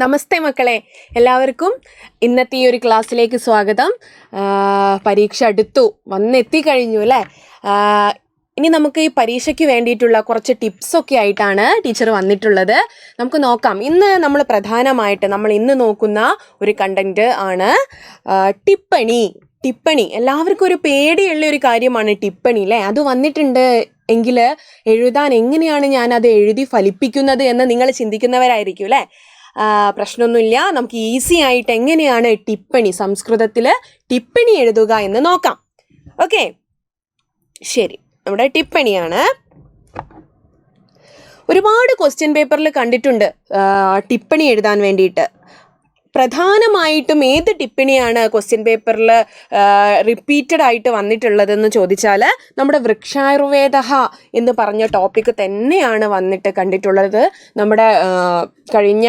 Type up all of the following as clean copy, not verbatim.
നമസ്തേ മക്കളെ, എല്ലാവർക്കും ഇന്നത്തെ ഈ ഒരു ക്ലാസ്സിലേക്ക് സ്വാഗതം. പരീക്ഷ അടുത്തു വന്നെത്തിക്കഴിഞ്ഞു അല്ലേ? ഇനി നമുക്ക് ഈ പരീക്ഷയ്ക്ക് വേണ്ടിയിട്ടുള്ള കുറച്ച് ടിപ്സൊക്കെ ആയിട്ടാണ് ടീച്ചർ വന്നിട്ടുള്ളത്. നമുക്ക് നോക്കാം. ഇന്ന് നമ്മൾ പ്രധാനമായിട്ട് ഇന്ന് നോക്കുന്ന ഒരു കണ്ടന്റ് ആണ് ടിപ്പണി. എല്ലാവർക്കും ഒരു പേടിയുള്ള ഒരു കാര്യമാണ് ടിപ്പണി അല്ലേ? അത് വന്നിട്ടുണ്ട് എങ്കിൽ എഴുതാൻ എങ്ങനെയാണ് ഞാനത് എഴുതി ഫലിപ്പിക്കുന്നത് എന്ന് നിങ്ങൾ ചിന്തിക്കുന്നവരായിരിക്കും അല്ലേ? പ്രശ്നമൊന്നുമില്ല, നമുക്ക് ഈസി ആയിട്ട് എങ്ങനെയാണ് സംസ്കൃതത്തിൽ ടിപ്പണി എഴുതുക എന്ന് നോക്കാം. ഓക്കെ, ശരി. നമ്മുടെ ടിപ്പണിയാണ്. ഒരുപാട് ക്വസ്റ്റ്യൻ പേപ്പറിൽ കണ്ടിട്ടുണ്ട് ടിപ്പണി എഴുതാൻ വേണ്ടിയിട്ട്. പ്രധാനമായിട്ടും ഏത് ടിപ്പണിയാണ് ക്വസ്റ്റ്യൻ പേപ്പറിൽ റിപ്പീറ്റഡ് ആയിട്ട് വന്നിട്ടുള്ളതെന്ന് ചോദിച്ചാൽ നമ്മുടെ വൃക്ഷായുർവേദ എന്ന് പറഞ്ഞ ടോപ്പിക്ക് തന്നെയാണ് കണ്ടിട്ടുള്ളത്. നമ്മുടെ കഴിഞ്ഞ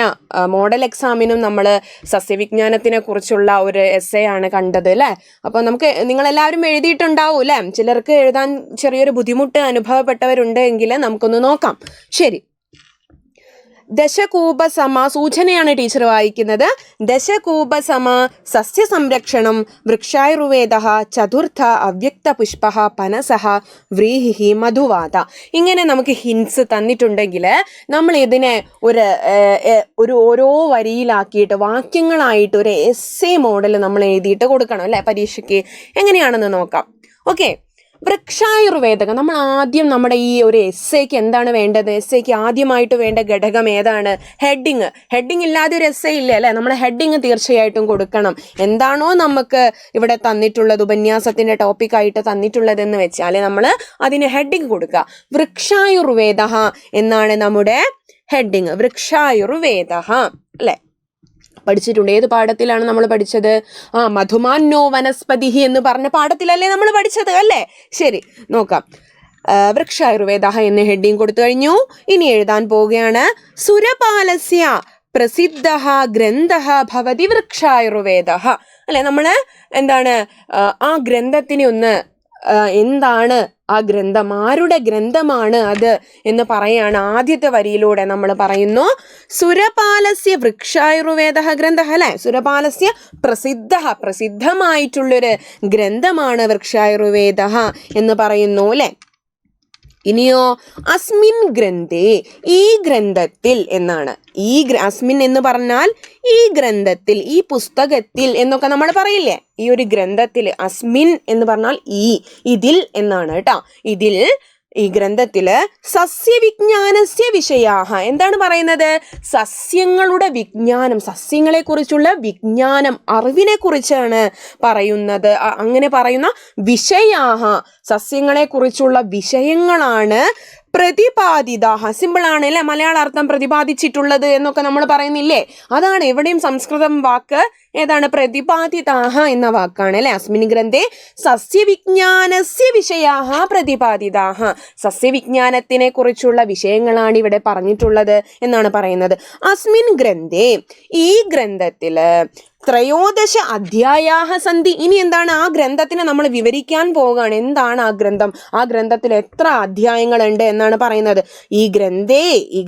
മോഡൽ എക്സാമിനും നമ്മൾ സസ്യവിജ്ഞാനത്തിനെ കുറിച്ചുള്ള ഒരു എസ്സേ ആണ് കണ്ടത് അല്ലേ? അപ്പോൾ നിങ്ങളെല്ലാവരും എഴുതിയിട്ടുണ്ടാവും അല്ലേ? ചിലർക്ക് എഴുതാൻ ചെറിയൊരു ബുദ്ധിമുട്ട് അനുഭവപ്പെട്ടവരുണ്ട് എങ്കിൽ നമുക്കൊന്ന് നോക്കാം. ശരി, ദശകൂപസമ സൂചനയാണ് ടീച്ചർ വായിക്കുന്നത്. ദശകൂപസമ സസ്യ സംരക്ഷണം വൃക്ഷായുർവേദ ചതുർത്ഥ അവ്യക്ത പുഷ്പ പനസഹ വ്രീഹി മധുവാത. ഇങ്ങനെ നമുക്ക് ഹിൻസ് തന്നിട്ടുണ്ടെങ്കിൽ നമ്മൾ ഇതിനെ ഒരു ഓരോ വരിയിലാക്കിയിട്ട് വാക്യങ്ങളായിട്ട് ഒരു എസ്സേ മോഡൽ നമ്മൾ എഴുതിയിട്ട് കൊടുക്കണം അല്ലേ പരീക്ഷയ്ക്ക്? എങ്ങനെയാണെന്ന് നോക്കാം. ഓക്കെ, വൃക്ഷായുർവേദകം. നമ്മൾ ആദ്യം നമ്മുടെ ഈ ഒരു എസ്സേക്ക് എന്താണ് വേണ്ടത്? എസ്സേക്ക് ആദ്യമായിട്ട് വേണ്ട ഘടകം ഏതാണ്? ഹെഡിങ് ഇല്ലാതെ ഒരു എസ്സേ ഇല്ല അല്ലേ? നമ്മൾ ഹെഡിങ് തീർച്ചയായിട്ടും കൊടുക്കണം. എന്താണോ നമുക്ക് ഇവിടെ തന്നിട്ടുള്ളത്, ഉപന്യാസത്തിന്റെ ടോപ്പിക്കായിട്ട് തന്നിട്ടുള്ളതെന്ന് വെച്ചാൽ നമ്മൾ അതിന് ഹെഡിങ് കൊടുക്കുക. വൃക്ഷായുർവേദ എന്നാണ് നമ്മുടെ ഹെഡിങ്. വൃക്ഷായുർവേദ അല്ലേ? പഠിച്ചിട്ടുണ്ട്. ഏത് പാഠത്തിലാണ് നമ്മൾ പഠിച്ചത്? മധുമാന്നോ വനസ്പതി എന്ന് പറഞ്ഞ പാഠത്തിലല്ലേ നമ്മൾ പഠിച്ചത് അല്ലേ? ശരി, നോക്കാം. വൃക്ഷായുർവേദ എന്ന് ഹെഡിങ് കൊടുത്തു കഴിഞ്ഞു. ഇനി എഴുതാൻ പോവുകയാണ്. സുരപാലസ്യ പ്രസിദ്ധ ഗ്രന്ഥ ഭവതി വൃക്ഷായുർവേദ അല്ലെ? നമ്മൾ എന്താണ് ആ ഗ്രന്ഥത്തിന് എന്താണ് ആ ഗ്രന്ഥം, ആരുടെ ഗ്രന്ഥമാണ് അത് എന്ന് പറയാണ്. ആദ്യത്തെ വരിയിലൂടെ നമ്മൾ പറയുന്നു സുരപാലസ്യ വൃക്ഷായുർവേദ ഗ്രന്ഥ അല്ലെ? സുരപാലസ്യ പ്രസിദ്ധമായിട്ടുള്ളൊരു ഗ്രന്ഥമാണ് വൃക്ഷായുർവേദ എന്ന് പറയുന്നു അല്ലെ? ഇനിയോ അസ്മിൻ ഗ്രന്ഥേ, ഈ ഗ്രന്ഥത്തിൽ എന്നാണ്. അസ്മിൻ എന്ന് പറഞ്ഞാൽ ഈ ഗ്രന്ഥത്തിൽ, ഈ പുസ്തകത്തിൽ എന്നൊക്കെ നമ്മൾ പറയില്ലേ? ഈ ഒരു ഗ്രന്ഥത്തിൽ അസ്മിൻ എന്ന് പറഞ്ഞാൽ ഇതിൽ എന്നാണ് കേട്ടോ. ഈ ഗ്രന്ഥത്തില് സസ്യവിജ്ഞാനസ്യ വിഷയാഹ എന്താണ് പറയുന്നത്? സസ്യങ്ങളുടെ വിജ്ഞാനം, സസ്യങ്ങളെ കുറിച്ചുള്ള വിജ്ഞാനം, അറിവിനെ കുറിച്ചാണ് പറയുന്നത്. അങ്ങനെ പറയുന്ന വിഷയാഹ, സസ്യങ്ങളെ കുറിച്ചുള്ള വിഷയങ്ങളാണ് പ്രതിപാദിത. സിമ്പിൾ ആണ് അല്ലെ? മലയാള അർത്ഥം പ്രതിപാദിച്ചിട്ടുള്ളത് എന്നൊക്കെ നമ്മൾ പറയുന്നില്ലേ? അതാണ് എവിടെയും സംസ്കൃതം വാക്ക് ഏതാണ്? പ്രതിപാദിതാഹ എന്ന വാക്കാണ് അല്ലെ? അസ്മിൻ ഗ്രന്ഥേ സസ്യവിജ്ഞാനസ്യ വിഷയാഹ പ്രതിപാദിതാഹ, സസ്യവിജ്ഞാനത്തിനെ കുറിച്ചുള്ള വിഷയങ്ങളാണ് ഇവിടെ പറഞ്ഞിട്ടുള്ളത് എന്നാണ് പറയുന്നത്. അസ്മിൻ ഗ്രന്ഥേ, ഈ ഗ്രന്ഥത്തില് ത്രയോദശ അധ്യായാഹ സന്ധി. ഇനി എന്താണ്? ആ ഗ്രന്ഥത്തിനെ നമ്മൾ വിവരിക്കാൻ പോവുകയാണ്. എന്താണ് ആ ഗ്രന്ഥം? ആ ഗ്രന്ഥത്തിൽ എത്ര അധ്യായങ്ങളുണ്ട് എന്നാണ് പറയുന്നത്. ഈ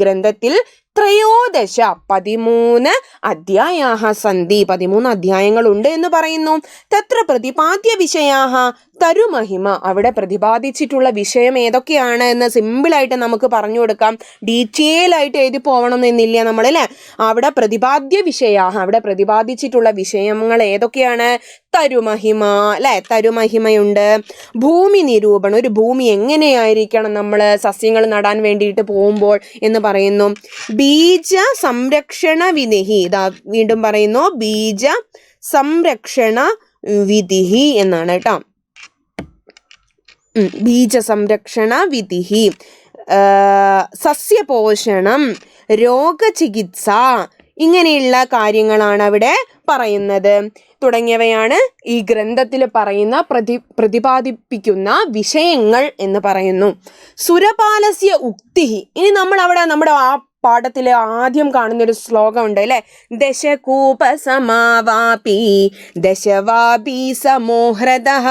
ഗ്രന്ഥത്തിൽ ത്രയോദശ 13 അധ്യായാഹ സന്ധി, 13 അധ്യായങ്ങളുണ്ട് എന്ന് പറയുന്നു. തത്ര പ്രതിപാദ്യ വിഷയാഹ തരുമഹിമ, അവിടെ പ്രതിപാദിച്ചിട്ടുള്ള വിഷയം ഏതൊക്കെയാണ് എന്ന് സിമ്പിളായിട്ട് നമുക്ക് പറഞ്ഞു കൊടുക്കാം. ഡീറ്റെയിൽ ആയിട്ട് എഴുതി പോകണം എന്നില്ല നമ്മൾ അല്ലേ? അവിടെ പ്രതിപാദ്യ വിഷയാഹ, അവിടെ പ്രതിപാദിച്ചിട്ടുള്ള വിഷയങ്ങൾ ഏതൊക്കെയാണ്? തരുമഹിമ അല്ലെ? തരുമഹിമയുണ്ട്. ഭൂമി നിരൂപണം, ഒരു ഭൂമി എങ്ങനെയായിരിക്കണം നമ്മൾ സസ്യങ്ങൾ നടാൻ വേണ്ടിയിട്ട് പോകുമ്പോൾ എന്ന് പറയുന്നു. ബീജ സംരക്ഷണ വിധി, ഇതാ വീണ്ടും പറയുന്നു ബീജ സംരക്ഷണ വിധി എന്നാണ് കേട്ടോ. ബീജ സംരക്ഷണ വിധി, സസ്യപോഷണം, രോഗചികിത്സ, ഇങ്ങനെയുള്ള കാര്യങ്ങളാണ് അവിടെ പറയുന്നത്. തുടങ്ങിയവയാണ് ഈ ഗ്രന്ഥത്തിൽ പറയുന്ന പ്രതിപാദിപ്പിക്കുന്ന വിഷയങ്ങൾ എന്ന് പറയുന്നു. സുരപാലസ്യ ഉക്തി. ഇനി നമ്മൾ അവിടെ നമ്മുടെ ആ പാഠത്തിൽ ആദ്യം കാണുന്ന ഒരു ശ്ലോകം ഉണ്ട് അല്ലെ? ദശകൂപസമാവാപി ദശവാപി സമോഹ്രദഃ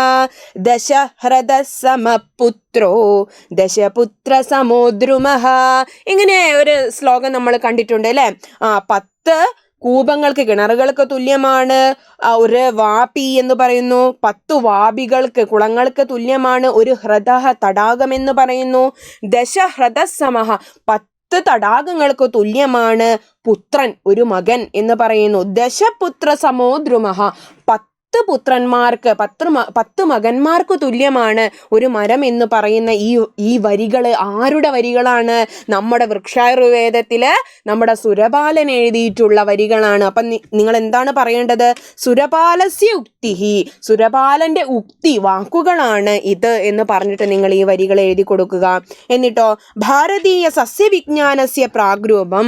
ദശഹ്രദ സമപുത്രോ ദശപുത്ര സമോദ്രുമഃ. ഇങ്ങനെ ഒരു ശ്ലോകം നമ്മൾ കണ്ടിട്ടുണ്ട് അല്ലെ? 10 കൂപങ്ങൾക്ക് കിണറുകൾക്ക് തുല്യമാണ്. ഒരു വാപി എന്ന് പറയുന്നു. 10 വാപികൾക്ക് കുളങ്ങൾക്ക് തുല്യമാണ്. ഒരു ഹ്രദഃ തടാകം എന്ന് പറയുന്നു. ദശഹ്രദസമഃ 10 തടാകങ്ങൾക്ക് തുല്യമാണ്. പുത്രൻ ഒരു മകൻ എന്ന് പറയുന്നു. ദശപുത്ര സമോ ദ്രുമഃ 10 പുത്രന്മാർക്ക് 10 മകന്മാർക്ക് തുല്യമാണ് ഒരു മരം എന്ന് പറയുന്ന ഈ വരികൾ ആരുടെ വരികളാണ്? നമ്മുടെ വൃക്ഷായുർവേദത്തില് നമ്മുടെ സുരപാലൻ എഴുതിയിട്ടുള്ള വരികളാണ്. അപ്പം നിങ്ങൾ എന്താണ് പറയേണ്ടത്? സുരപാലസ്യ ഉക്തിഹി, സുരപാലന്റെ ഉക്തി വാക്കുകളാണ് ഇത് എന്ന് പറഞ്ഞിട്ട് നിങ്ങൾ ഈ വരികൾ എഴുതി കൊടുക്കുക. എന്നിട്ടോ ഭാരതീയ സസ്യവിജ്ഞാനസ്യ പ്രാഗ്രൂപം,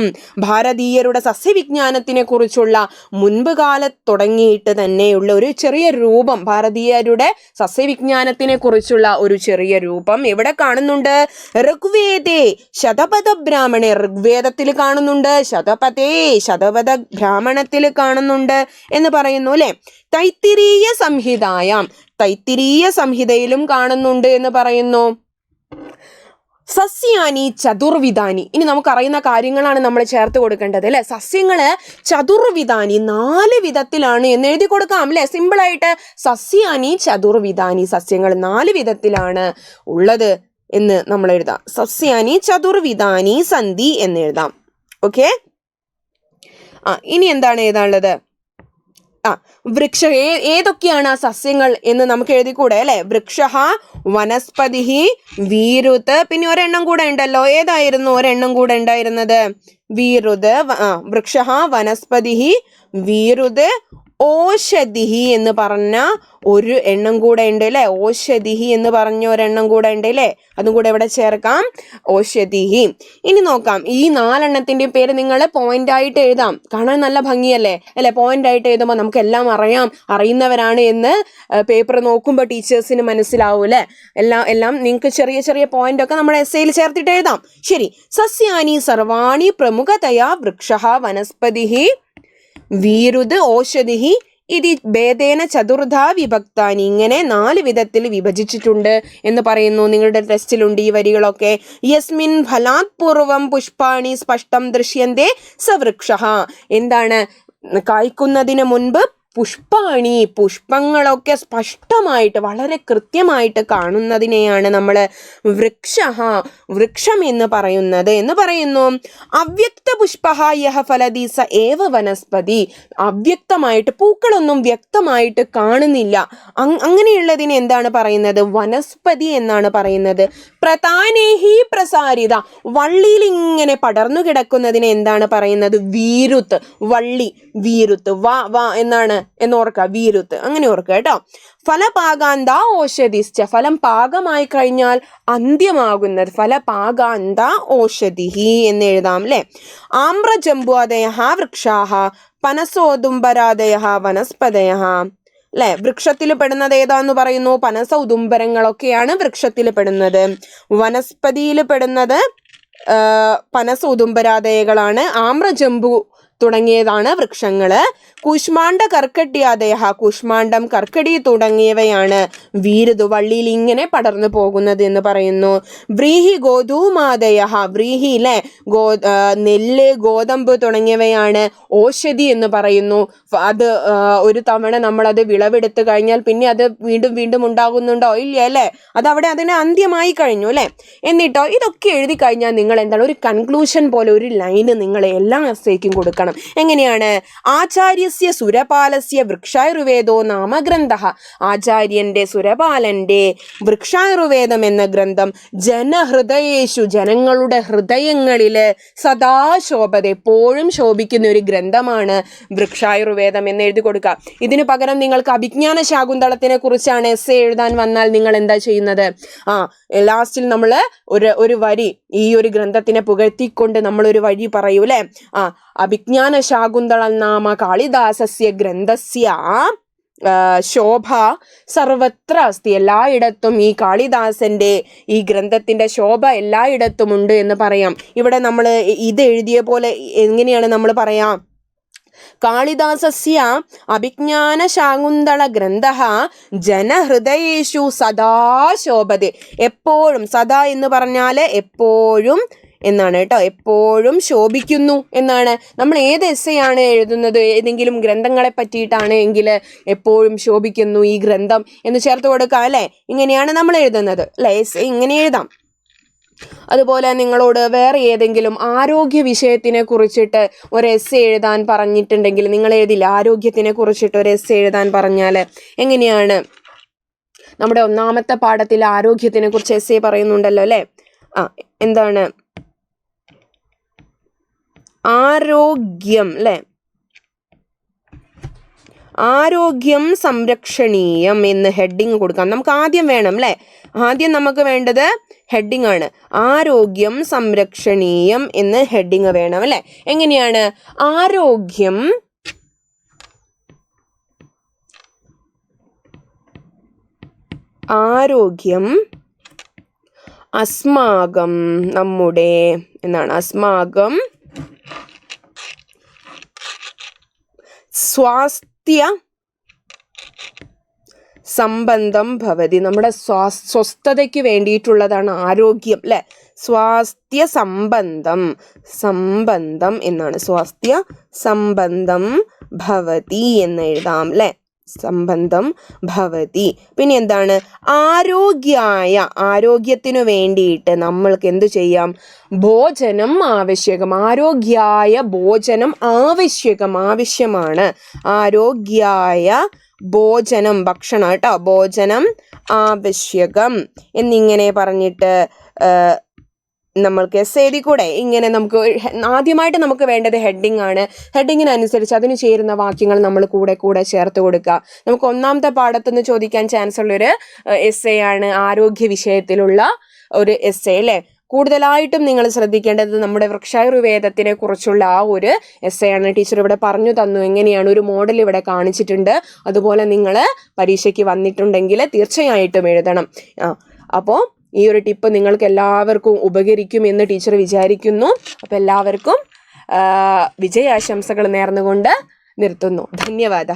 ഭാരതീയരുടെ സസ്യവിജ്ഞാനത്തിനെ കുറിച്ചുള്ള മുൻപ് കാലത്ത് തുടങ്ങിയിട്ട് തന്നെയുള്ള ഒരു ചെറിയ രൂപം, ഭാരതീയരുടെ സസ്യവിജ്ഞാനത്തിനെ കുറിച്ചുള്ള ഒരു ചെറിയ രൂപം എവിടെ കാണുന്നുണ്ട്? ഋഗ്വേദേ ശതപഥ ബ്രാഹ്മണേ, ഋഗ്വേദത്തിൽ കാണുന്നുണ്ട്. ശതപഥ ബ്രാഹ്മണത്തിൽ കാണുന്നുണ്ട് എന്ന് പറയുന്നു അല്ലെ. തൈത്തിരീയ സംഹിതായാം, തൈത്തിരീയ സംഹിതയിലും കാണുന്നുണ്ട് എന്ന് പറയുന്നു. സസ്യാനി ചതുർവിധാനി, ഇനി നമുക്കറിയുന്ന കാര്യങ്ങളാണ് നമ്മൾ ചേർത്ത് കൊടുക്കേണ്ടത് അല്ലെ. സസ്യങ്ങള് ചതുർവിധാനി 4 വിധത്തിലാണ് എന്ന് എഴുതി കൊടുക്കാം അല്ലെ. സിമ്പിളായിട്ട് സസ്യാനി ചതുർവിധാനി, സസ്യങ്ങൾ 4 വിധത്തിലാണ് ഉള്ളത് എന്ന് നമ്മൾ എഴുതാം. സസ്യാനി ചതുർവിധാനി സന്ധി എന്ന് എഴുതാം. ഓക്കെ. ഇനി എന്താണ് എഴുതാനുള്ളത്? വൃക്ഷ ഏതൊക്കെയാണ് ആ സസ്യങ്ങൾ എന്ന് നമുക്ക് എഴുതിക്കൂടെ അല്ലെ. വൃക്ഷ, വനസ്പതി, വീരുത്, പിന്നെ ഒരെണ്ണം കൂടെ ഉണ്ടല്ലോ. ഏതായിരുന്നു ഒരെണ്ണം കൂടെ ഉണ്ടായിരുന്നത്? വീരുത്. വൃക്ഷ, വനസ്പതി, വീരുത്, ഓഷധിഹി എന്ന് പറഞ്ഞ ഒരു എണ്ണം കൂടെ ഉണ്ട് അല്ലേ. ഓഷധിഹി എന്ന് പറഞ്ഞ ഒരെണ്ണം കൂടെ ഉണ്ട് അല്ലേ. അതും കൂടെ ഇവിടെ ചേർക്കാം, ഓഷധിഹി. ഇനി നോക്കാം, ഈ 4 എണ്ണത്തിൻ്റെ പേര് നിങ്ങൾ പോയിന്റ് ആയിട്ട് എഴുതാം. കാണാൻ നല്ല ഭംഗിയല്ലേ അല്ലെ. പോയിന്റ് ആയിട്ട് എഴുതുമ്പോൾ നമുക്ക് എല്ലാം അറിയുന്നവരാണ് എന്ന് പേപ്പർ നോക്കുമ്പോൾ ടീച്ചേഴ്സിന് മനസ്സിലാവും അല്ലേ. എല്ലാം നിങ്ങൾക്ക് ചെറിയ ചെറിയ പോയിന്റ് ഒക്കെ നമ്മുടെ എസ്സേയിൽ ചേർത്തിട്ട് എഴുതാം. ശരി. സസ്യാനി സർവാണി പ്രമുഖതയാ വൃക്ഷ, വനസ്പതി, വീരുത്, ഓഷധിഹി ഇതി ഭേദേന ചതുർധാ വിഭക്താനി, ഇങ്ങനെ 4 വിധത്തിൽ വിഭജിച്ചിട്ടുണ്ട് എന്ന് പറയുന്നു. നിങ്ങളുടെ ടെസ്റ്റിലുണ്ട് ഈ വരികളൊക്കെ. യസ്മിൻ ഫലാത് പൂർവം പുഷ്പാണി സ്പഷ്ടം ദൃശ്യന്തേ സവൃക്ഷ, എന്താണ്? കായ്ക്കുന്നതിന് മുൻപ് പുഷ്പാണി, പുഷ്പങ്ങളൊക്കെ സ്പഷ്ടമായിട്ട് വളരെ കൃത്യമായിട്ട് കാണുന്നതിനെയാണ് നമ്മൾ വൃക്ഷം എന്ന് പറയുന്നത് എന്ന് പറയുന്നു. അവ്യക്ത പുഷ്പഃ യഹ ഫലതി സ ഏവ വനസ്പതി, അവ്യക്തമായിട്ട് പൂക്കളൊന്നും വ്യക്തമായിട്ട് കാണുന്നില്ല, അങ്ങനെയുള്ളതിന് എന്താണ് പറയുന്നത്? വനസ്പതി എന്നാണ് പറയുന്നത്. പ്രതാനേഹി പ്രസാരിത, വള്ളിയിൽ ഇങ്ങനെ പടർന്നു കിടക്കുന്നതിന് എന്താണ് പറയുന്നത്? വീരുത്ത്, വള്ളി, വീരുത്ത്. വാ എന്നാണ് എന്നോർക്കുക, വീരുത്ത്, അങ്ങനെ ഓർക്കുക കേട്ടോ. ഫലപാകാന്ത ഓഷധിശ്ച, ഫലം പാകമായി കഴിഞ്ഞാൽ അന്ത്യമാകുന്നത്. ഫലപാകാന്ത ഓഷധിഹി എന്ന് എഴുതാം അല്ലെ. ആമ്രജംബുദയ വൃക്ഷാഹ, പനസോദുംബരാദയ വനസ്പതയ അല്ലെ. വൃക്ഷത്തിൽ പെടുന്നത് ഏതാന്ന് പറയുന്നു? പനസ ഉദുംബരങ്ങളൊക്കെയാണ് വൃക്ഷത്തിൽ പെടുന്നത്. വനസ്പതിയിൽ പെടുന്നത് പനസ ഉദുംബരാദയകളാണ്. ആമ്രജംബു തുടങ്ങിയതാണ് വൃക്ഷങ്ങള്. കുഷ്മാണ്ഡ കർക്കട്യാദയ, കുഷ്മാണ്ഡം, കർക്കടി തുടങ്ങിയവയാണ് വീരുത്, വള്ളിയിൽ ഇങ്ങനെ പടർന്നു പോകുന്നത് എന്ന് പറയുന്നു. വ്രീഹി ഗോധൂമാദയ, വ്രീഹിയിലെ നെല്ല്, ഗോതമ്പ് തുടങ്ങിയവയാണ് ഓഷധി എന്ന് പറയുന്നു. അത് ഒരു തവണ നമ്മളത് വിളവെടുത്ത് കഴിഞ്ഞാൽ പിന്നെ അത് വീണ്ടും ഉണ്ടാകുന്നുണ്ടോ? ഇല്ല അല്ലേ. അതവിടെ അതിന് അന്ത്യമായി കഴിഞ്ഞു അല്ലേ. എന്നിട്ടോ ഇതൊക്കെ എഴുതി കഴിഞ്ഞാൽ നിങ്ങൾ എന്താണ്, ഒരു കൺക്ലൂഷൻ പോലെ ഒരു ലൈന് നിങ്ങൾ എല്ലാ എസ്സേക്കും കൊടുക്കണം. എങ്ങനെയാണ്? ആചാര്യസ്യ സുരപാലസ്യ വൃക്ഷായുർവേദോ നാമ ഗ്രന്ഥഃ, ആചാര്യന്റെ സുരപാലന്റെ വൃക്ഷായുർവേദം എന്ന ഗ്രന്ഥം ജനഹൃദയേഷു, ജനങ്ങളുടെ ഹൃദയങ്ങളില് സദാ ശോഭത, എപ്പോഴും ശോഭിക്കുന്ന ഒരു ഗ്രന്ഥമാണ് വൃക്ഷായുർവേദം എന്ന് എഴുതി കൊടുക്കുക. ഇതിനു പകരം നിങ്ങൾക്ക് അഭിജ്ഞാന ശാകുന്തളത്തിനെ കുറിച്ചാണ് എസ്സേ എഴുതാൻ വന്നാൽ നിങ്ങൾ എന്താ ചെയ്യുന്നത്? ലാസ്റ്റിൽ നമ്മൾ ഒരു വരി, ഈ ഒരു ഗ്രന്ഥത്തിനെ പുകഴ്ത്തിക്കൊണ്ട് നമ്മളൊരു വരി പറയൂ അല്ലെ. അഭിജ്ഞാന ശാകുന്തളം നാമ കാളിദാസസ്യ ഗ്രന്ഥസ്യ ശോഭ സർവത്ര അസ്തി, എല്ലായിടത്തും ഈ കാളിദാസന്റെ ഈ ഗ്രന്ഥത്തിന്റെ ശോഭ എല്ലായിടത്തും ഉണ്ട് എന്ന് പറയാം. ഇവിടെ നമ്മൾ ഇത് എഴുതിയ പോലെ എങ്ങനെയാണ് നമ്മൾ പറയാം? കാളിദാസസ്യ അഭിജ്ഞാന ശാകുന്തള ഗ്രന്ഥഃ ജനഹൃദയേഷു സദാ ശോഭതേ, എപ്പോഴും, സദാ എന്ന് പറഞ്ഞാൽ എപ്പോഴും, എന്നാണ് കേട്ടോ. എപ്പോഴും ശോഭിക്കുന്നു എന്നാണ്. നമ്മൾ ഏത് എസ്സേ ആണ് എഴുതുന്നത്, ഏതെങ്കിലും ഗ്രന്ഥങ്ങളെ പറ്റിയിട്ടാണ് എങ്കിൽ എപ്പോഴും ശോഭിക്കുന്നു ഈ ഗ്രന്ഥം എന്ന് ചേർത്ത് കൊടുക്കാം അല്ലേ. ഇങ്ങനെയാണ് നമ്മൾ എഴുതുന്നത് അല്ലേ. എസ്സേ ഇങ്ങനെ എഴുതാം. അതുപോലെ നിങ്ങളോട് വേറെ ഏതെങ്കിലും ആരോഗ്യ വിഷയത്തിനെ കുറിച്ചിട്ട് ഒരു എസ്സേ എഴുതാൻ പറഞ്ഞിട്ടുണ്ടെങ്കിൽ നിങ്ങൾ എഴുതില്ല. ആരോഗ്യത്തിനെ കുറിച്ചിട്ട് ഒരു എസ്സേ എഴുതാൻ പറഞ്ഞാൽ എങ്ങനെയാണ്? നമ്മുടെ 1ാമത്തെ പാഠത്തിൽ ആരോഗ്യത്തിനെ കുറിച്ച് എസ്സേ പറയുന്നുണ്ടല്ലോ അല്ലേ. എന്താണ്? ആരോഗ്യം അല്ലേ. ആരോഗ്യം സംരക്ഷണീയം എന്ന് ഹെഡിങ് കൊടുക്കാം. നമുക്ക് ആദ്യം വേണം അല്ലേ. ആദ്യം നമുക്ക് വേണ്ടത് ഹെഡിങ് ആണ്. ആരോഗ്യം സംരക്ഷണീയം എന്ന് ഹെഡിങ് വേണം അല്ലേ. എങ്ങനെയാണ്? ആരോഗ്യം അസ്മാകം നമ്മുടെ എന്നാണ്. അസ്മാകം സ്വാസ്ഥ്യ സംബന്ധം ഭവതി. നമ്മുടെ സ്വസ്ഥതയ്ക്ക് വേണ്ടിയിട്ടുള്ളതാണ് ആരോഗ്യം അല്ലെ. സ്വാസ്ഥ്യ സംബന്ധം എന്നാണ്. സ്വാസ്ഥ്യ സംബന്ധം ഭവതി എന്ന് എഴുതാം അല്ലെ. സംബന്ധം ഭവതി. പിന്നെ എന്താണ്? ആരോഗ്യത്തിനു വേണ്ടിയിട്ട് നമ്മൾക്ക് എന്തു ചെയ്യാം? ഭോജനം ആവശ്യകം. ആരോഗ്യായ ഭോജനം ആവശ്യമാണ്. ആരോഗ്യായ ഭോജനം ഭക്ഷണം കേട്ടോ. ഭോജനം ആവശ്യകം എന്നിങ്ങനെ പറഞ്ഞിട്ട് നമ്മൾക്ക് എസ്സേ എഴുതി കൂടെ. ഇങ്ങനെ നമുക്ക് ആദ്യമായിട്ട് നമുക്ക് വേണ്ടത് ഹെഡിങ് ആണ്. ഹെഡിങ്ങിനനുസരിച്ച് അതിന് ചേരുന്ന വാക്യങ്ങൾ നമ്മൾ കൂടെ ചേർത്ത് കൊടുക്കുക. നമുക്ക് 1ാമത്തെ പാഠത്തുനിന്ന് ചോദിക്കാൻ ചാൻസ് ഉള്ളൊരു എസ്സേ ആണ് ആരോഗ്യ വിഷയത്തിലുള്ള ഒരു എസ്സേ അല്ലേ. കൂടുതലായിട്ടും നിങ്ങൾ ശ്രദ്ധിക്കേണ്ടത് നമ്മുടെ വൃക്ഷായുർവേദത്തിനെ കുറിച്ചുള്ള ആ ഒരു എസ്സേ ആണ്. ടീച്ചർ ഇവിടെ പറഞ്ഞു തന്നു എങ്ങനെയാണ്. ഒരു മോഡൽ ഇവിടെ കാണിച്ചിട്ടുണ്ട്. അതുപോലെ നിങ്ങൾ പരീക്ഷയ്ക്ക് വന്നിട്ടുണ്ടെങ്കിൽ തീർച്ചയായിട്ടും എഴുതണം. അപ്പോൾ ഈ ഒരു ടിപ്പ് നിങ്ങൾക്ക് എല്ലാവർക്കും ഉപകരിക്കും എന്ന് ടീച്ചർ വിചാരിക്കുന്നു. അപ്പോൾ എല്ലാവർക്കും വിജയാശംസകൾ നേർന്നുകൊണ്ട് നിർത്തുന്നു. ധന്യവാദ.